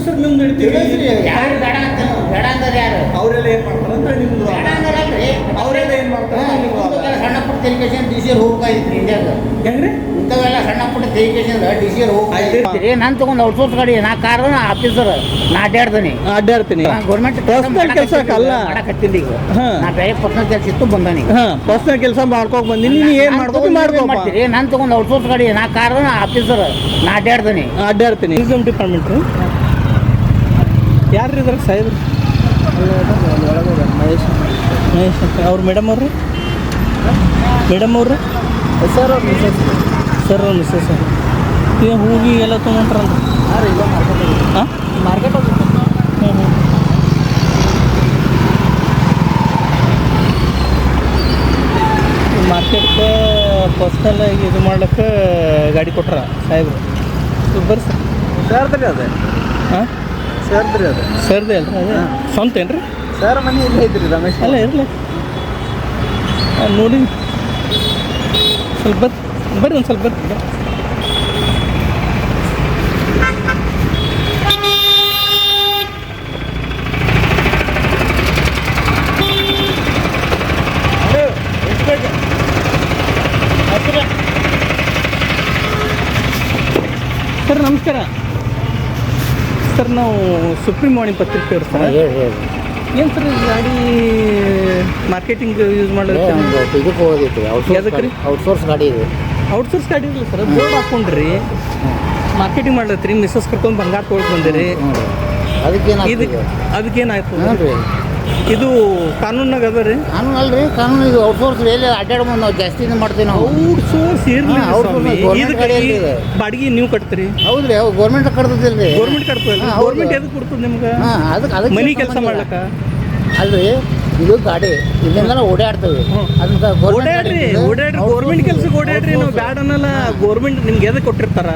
Sir ನಿಮ್ದು ಹಿಡಿತೀವಿ ಯಾರು ಬೇಡ ಅಂತ ಬೇಡ ಅಂದ್ರೆ ಯಾರು ಅವರೆಲ್ಲ ಏನು ಮಾಡ್ತಾರೆ ಅಂತ ನಿಮ್ದು ಬೇಡ ಅಂದ್ರೆ ಅವರೆಲ್ಲ ಏನು ಮಾಡ್ತಾರೆ ಇಂಥವೆಲ್ಲ ಸಣ್ಣ ಪುಟ್ಟ ತೆಲಿಕೇಶನ್ ಡಿ ಸಿ ಹೋಗ್ಬೇಕಾಗಿತ್ತು ಇಂಡಿಯಾಗ ಹೆಂಗ್ರಿ ಇಂಥವೆಲ್ಲ ಸಣ್ಣ ಪುಟ್ಟ ತೆಲಿಕೇಶನ್ ಡಿ ಸಿ ಹೋಗ್ಬೇಕಾಗಿತ್ತು ನಾನು ತಗೊಂಡು ಔಟ್ಸೋರ್ಸ್ ಗಾಡಿ ನಾ ಕಾರ್ ಆಫೀಸರ್ ನಾ ಅಡ್ಡಾಡ್ತೀನಿ ಗೌರ್ಮೆಂಟ್ ಪರ್ಸನಲ್ ಕೆಲಸಕ್ಕೆ ಅಲ್ಲ ಮಾಡಕತ್ತಿಲ್ಲ ಈಗ ನಾ ಬೇರೆ ಪರ್ಸನಲ್ ಕೆಲಸ ಇತ್ತು ಬಂದಾನೀಗ ಪರ್ಸನಲ್ ಕೆಲಸ ಮಾಡ್ಕೋಕ್ ಬಂದಿನಿ ನೀನು ಏನು ಮಾಡ್ಕೋತಿ ಮಾಡ್ತೀರಿ ನಾನು ತಗೊಂಡು ಔಟ್ಸೋರ್ಸ್ ಗಾಡಿ ನಾ ಕಾರ್ ಆಫೀಸರ್ ನಾ ಅಡ್ಡಾಡ್ತೀನಿ ಟೂರಿಸಂ ಡಿಪಾರ್ಟ್ಮೆಂಟ್ ಯಾರು ಇದ್ರ ಸಾಹೇಬ್ರು ಮಹೇಶ್ ಅಂತ ಅವ್ರು ಮೇಡಮ್ ಅವ್ರಿ ಸರ್ ಸರ್ ಅವ್ರು ಮಿಸ್ಸಸ್ ಈಗ ಹೂಗಿ ಎಲ್ಲ ತೊಗೊಂಡ್ರಂತ ಹಾಂ ಮಾರ್ಕೆಟ್ ಮಾರ್ಕೆಟ್ಗೆ ಪರ್ಸ್ನಲ್ ಇದು ಮಾಡ್ಲಿಕ್ಕೆ ಗಾಡಿ ಕೊಟ್ರ ಸಾಹೇಬ್ರು ಬರ್ರಿ ಸರ್ ಸರ್ದ್ರಿ ಅದೇ ಹಾಂ ಸರ್ದ್ರಿ ಅದು ಸರ್ದೇ ಅಲ್ರಿ ಅದೇ ಸ್ವಂತ ಏನು ರೀ ಸರ್ ಮನೆ ಇಲ್ಲೇ ಇದ್ರಿ ರಮೇಶ್ ಅಲ್ಲ ಇರಲಿ ನೋಡಿ ಸ್ವಲ್ಪ ಬರ್ರಿ ಒಂದು ಸ್ವಲ್ಪ ಬರ್ರಿ ಸರ್ ನಮಸ್ಕಾರ ಸರ್ ನಾವು ಸುಪ್ರೀಂ ಮಾರ್ನಿಂಗ್ ಪತ್ರಿಕೆ ಅವ್ರು ಸರ್ ಏನು ಸರ್ ಗಾಡಿ ಮಾರ್ಕೆಟಿಂಗ್ ಯೂಸ್ ಮಾಡೋದು ಇದಕ್ಕೆ ಹೋಗೋದಿತ್ತು ಯಾವ್ದಕ್ಕೆ ರೀ ಔಟ್ಸೋರ್ಸ್ ಗಾಡಿ ಇದೆ ಔಟ್ಸೋರ್ಸ್ ಗಾಡಿ ಇಲ್ಲ ಸರ್ ಬೋರ್ಡ್ ಹಾಕ್ಕೊಂಡ್ರಿ ಮಾರ್ಕೆಟಿಂಗ್ ಮಾಡ್ಲತ್ರಿ ಮಿಸ್ಸಸ್ ಕರ್ಕೊಂಡು ಬಂಗಾರ ತೊಗೊಳಕ್ಕೆ ಬಂದಿರಿ ಅದಕ್ಕೇನಾಯ್ತು ನೋಡ್ರಿ ಇದು ಕಾನೂನಾಗ ಅದ ರೀ ಕಾನೂನು ಅಲ್ರಿ ಕಾನೂನು ಇದು ಔಟ್ಸೋರ್ಸ್ ಎಲ್ಲಿ ಅಡ್ಡಾಡ್ಬೋದು ನಾವು ಜಾಸ್ತಿ ಮಾಡ್ತೀವಿ ನಾವು ಔಟ್ಸೋರ್ಸ್ government ಗಾಡಿ ಅಲ್ರಿ ಇದು. ಬಾಡಿಗೆ ನೀವು ಕಟ್ತೀರಿ ಹೌದ್ರಿ ಅವು ಗೌರ್ಮೆಂಟ್ ಕಟ್ತದಿಲ್ರಿ ಗೌರ್ಮೆಂಟ್ ಕಟ್ತಲ್ಲ ಹಾ, ಹೌದು. ಗೌರ್ಮೆಂಟ್ ಎದಕ್ಕೆ ಕೊಡ್ತದೆ ನಿಮ್ಗೆ ಅದಕ್ಕೆ ಮನಿ ಕೆಲಸ ಮಾಡ್ಲಕ್ಕ ಅಲ್ರಿ ಇದು ಗಾಡಿ ಇಲ್ಲಿಂದ ಓಡಾಡ್ತೇವೆ ಅದನ್ನ ಓಡಾಡ್ರಿ ಗೌರ್ಮೆಂಟ್ ಕೆಲ್ಸಕ್ಕೆ ಓಡಾಡ್ರಿ ನಾವು ಬ್ಯಾಡ ಅನ್ನಲ್ಲ ಗೌರ್ಮೆಂಟ್ ನಿಮ್ಗೆ ಎದಕ್ಕೆ ಕೊಟ್ಟಿರ್ತಾರ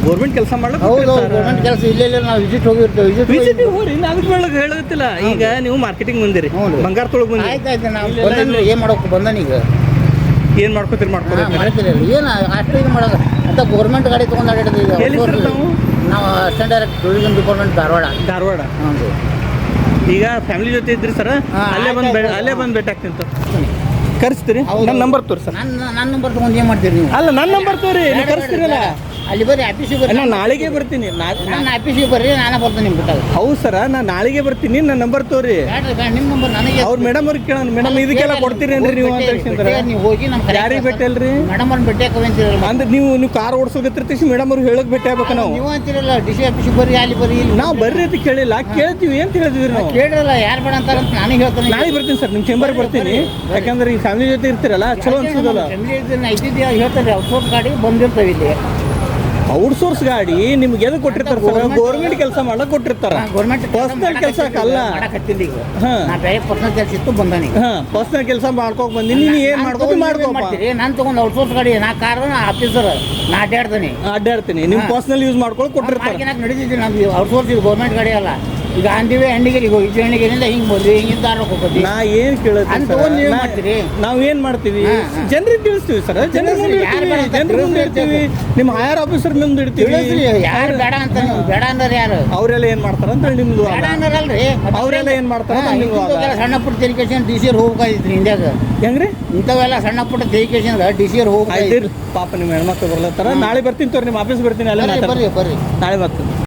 ಗೌರ್ಮೆಂಟ್ ಕೆಲಸ ಮಾಡ್ಲಕ್ಕ ಹೌದು ಗೌರ್ಮೆಂಟ್ ಕೆಲಸ ಇಲ್ಲೇ ನಾವು ವಿಸಿಟ್ ಹೋಗಿರ್ತೇವೆ ವಿಸಿಟ್ ಹೋಗ್ರಿ ಅದಕ್ಕೆ ಬೆಳಗ್ಗೆ ಹೇಳತ್ತಿಲ್ಲ ಈಗ ನೀವು ಮಾರ್ಕೆಟಿಂಗ್ ಬಂದಿರಿ ಹ್ಞೂ ರೀ. ಬಂಗಾರ ತೊಳಗ್ ಬಂದಿರಿ ಆಯ್ತಾಯ್ತು ನಾವು ಬಂದನ್ರಿ ಏನು ಮಾಡೋಕೆ ಬಂದನೀಗ ಏನ್ ಮಾಡ್ಕೋತೀರಿ ಮಾಡ್ಕೋತೀರಿ ಮಾಡ್ತೀರಿ ಏನು ಅಷ್ಟು ಇದು ಮಾಡೋದು ಅಂತ ಗೌರ್ಮೆಂಟ್ ಗಾಡಿ ತೊಗೊಂಡು ಅಡ್ಡಾಡ್ತೀವಿ ಎಲ್ಲಿ ಸರ್ ತಾವು? ನಾವು assistant direct tourism department Dharwad ಹ್ಞೂ ರೀ ಈಗ ಫ್ಯಾಮಿಲಿ ಜೊತೆ ಇದ್ರಿ ಸರ್ ಅಲ್ಲೇ ಬಂದು ಭೇಟಿ ಆಗ್ತೀನಿ ಕರೆಸ್ತೀರಿ ನನ್ನ ನಂಬರ್ ತೋರಿ ಸರ್ ನನ್ನ ನಂಬರ್ ತೊಗೊಂಡು ಏನು ಮಾಡ್ತೀರಿ ನೀವು ಅಲ್ಲ ನನ್ನ ನಂಬರ್ ತೋರಿ ನೀವು ಕರೆಸ್ತೀರಲ್ಲ ಅಲ್ಲಿ ಬರ್ರಿ ಆಫೀಸಿಗೆ ಬರ್ರಿ ನಾನು ನಾಳೆಗೆ ಬರ್ತೀನಿ ನಾನು ಆಫೀಸಿಗೆ ಬರ್ರಿ ನಾನೇ ಬರ್ತೀನಿ ನಿಮ್ಮ ಬಿಟ್ಟಾಗ ಹೌದು ಸರ್ ನಾನು ನಾಳೆಗೆ ಬರ್ತೀನಿ ನನ್ನ ನಂಬರ್ ತೋರಿ ನಿಮ್ಮ ನಂಬರ್ ನನಗೆ ಅವ್ರ ಮೇಡಮ್ ಅವ್ರಿಗೆ ಕೇಳೋಣ ಮೇಡಮ್ ಇದಕ್ಕೆಲ್ಲ ಕೊಡ್ತೀರೇನ್ರಿ ನೀವು ಅಂತ ಹೇಳ್ಸಿದ್ರೆ ನೀವು ಹೋಗಿ ನಮ್ಮ ಯಾರಿಗೆ ಭೇಟಿ ಅಲ್ರಿ ಮೇಡಮ್ ಅವ್ರನ್ನ ಭೇಟಿ ಹಾಕೋಂತೀರಲ್ಲ ಅಂದ್ರೆ ನೀವು ಕಾರ್ ಓಡಿಸೋಗತ್ತಿರ್ತೀವಿ ಮೇಡಮ್ ಅವ್ರು ಹೇಳಕ್ ಭೇಟಿ ಆಗ್ಬೇಕು ನಾವು ನೀವು ಅಂತೀರಲ್ಲ ಡಿ ಸಿ ಆಫೀಸಿಗೆ ಬರ್ರಿ ಅಲ್ಲಿ ಬರ್ರಿ ಇಲ್ಲಿ ನಾವು ಬರ್ರಿ ಅಂತ ಕೇಳಿಲ್ಲ ಕೇಳ್ತೀವಿ ಅಂತ ಹೇಳಿದ್ವಿ ನಾವು ಕೇಳಿರಲ್ಲ ಯಾರು ಬೇಡ ಅಂತಾರಂತ ನನಗೆ ಹೇಳ್ತಾನೆ ನಾಳೆ ಬರ್ತೀನಿ ಸರ್ ನಿಮ್ಮ ಚೇಂಬರ್ ಬರ್ತೀನಿ ಯಾಕಂದ್ರೆ ಈ ಫ್ಯಾಮಿಲಿ ಜೊತೆ ಇರ್ತೀರಲ್ಲ ಚಲೋ ಅನ್ಸೋದಲ್ಲ ಇದ್ದಿದ್ದೆ ಹೇಳ್ತಾರೆ ಔಟ್ಸೋರ್ಸ್ ಗಾಡಿ ಬಂದಿರ್ತವೆ ಇಲ್ಲಿ ಔಟ್ಸೋರ್ಸ್ ಗಾಡಿ ನಿಮ್ಗೆ ಎದಕ್ಕೆ ಕೊಟ್ಟಿರ್ತಾರೆ ಸರ್ ಗೌರ್ಮೆಂಟ್ ಕೆಲಸ ಮಾಡಕ್ ಕೊಟ್ಟಿರ್ತಾರ ಗೌರ್ಮೆಂಟ್ ಪರ್ಸನಲ್ ಕೆಲಸಕ್ಕೆ ಅಲ್ಲ ಮಾಡಕತ್ತಿಲ್ಲ ಈಗ ಹಾ. ನಾ ಬೇರೆ ಪರ್ಸನಲ್ ಕೆಲಸ ಇತ್ತು ಬಂದಾನೀಗ ಪರ್ಸನಲ್ ಕೆಲಸ ಮಾಡ್ಕೋಕ್ ಬಂದಿನಿ ನೀನು ಏನ್ ಮಾಡ್ಕೋತಿ ಮಾಡ್ಕೋಪ ಮಾಡ್ತೀರಿ ನಾನು ತಗೊಂಡು ಔಟ್ಸೋರ್ಸ್ ಗಾಡಿ ನಾ ಕಾರ್ ಆಫೀಸರ್ ನಾ ಅಡ್ಡಾಡ್ತೀನಿ ನೀವು ಪರ್ಸನಲ್ ಯೂಸ್ ಮಾಡ್ಕೊಳಕ್ ಕೊಟ್ಟಿರ್ತಾರೆ ನಡೀತಿದ್ದೆ ನಮ್ದು ಔಟ್ಸೋರ್ಸ್ ಇದು ಗೌರ್ಮೆಂಟ್ ಗಾಡಿ ಅಲ್ಲ ಈಗ ಅಂದಿವೆ ಹೆಣ್ಣಿಗೆರಿಗೆ ಹೋಗಿ ಹೆಣ್ಣಿಗೆರಿಂದ ಹಿಂಗೆ ಬಂದ್ವಿ ಹಿಂಗಿಂದ ದಾರಕ್ಕೆ ಹೋಗ್ತೀವಿ ನಾ ಏನ್ ಅಂತ ತಗೊಂಡು ನೀವು ಮಾಡ್ತೀರಿ ಕೇಳುತ್ತೆ ನಾವ್ ಏನ್ ಮಾಡ್ತೀವಿ ಹಾ. ಜನರಿಗೆ ತಿಳಿಸ್ತೀವಿ ಸರ್ ಜನರ ಮುಂದೆ ಇಡ್ತೀವಿ ನಿಮ್ಮ ಹೈಯರ್ ಆಫೀಸರ್ ಮುಂದೆ ಇಡ್ತೀವಿ ಯಾರು ಬೇಡ ಅಂತ ನೀವು ಬೇಡ ಅಂದ್ರೆ ಯಾರು ಅವರೆಲ್ಲ ಏನ್ ಮಾಡ್ತಾರ ಅಂತ ಹೇಳಿ ನಿಮ್ದು ಬೇಡ ಅಂದ್ರಲ್ರಿ ಅವರೆಲ್ಲ ಏನ್ ಮಾಡ್ತಾರ ಅಂತ ನಿಮ್ದು ವಾದ. ಇಂಥವೆಲ್ಲ ಸಣ್ಣ ಪುಟ್ಟ ತೆಲಿಕೇಶನ್ ಡಿ ಸಿ ಹೋಗ್ಬೇಕಾಗಿತ್ತು ಇಂಡಿಯಾಗ ಹೆಂಗ್ರಿ ಇಂಥವೆಲ್ಲ ಸಣ್ಣ ಪುಟ್ಟ ತೆಲಿಕೇಶನ್ ಡಿ ಸಿ ಹೋಗ್ಬೇಕಾಗಿತ್ತು ಆಯ್ತು ಪಾಪ ನಿಮ್ಮ ಹೆಣ್ಮಕ್ಳು ಬರ್ಲತ್ತಾರ ನಾಳೆ ಬರ್ತೀನಿ ತೋರಿ ನಿಮ್ಮ ಆಫೀಸ್ ಬರ್ತೀನಿ ಅಲ್ಲೇ ಬರ್ರಿ ಮಾತಾಡ್ತೀನಿ. ಬರ್ರಿ ನಾಳೆ ಬರ್ತೀನಿ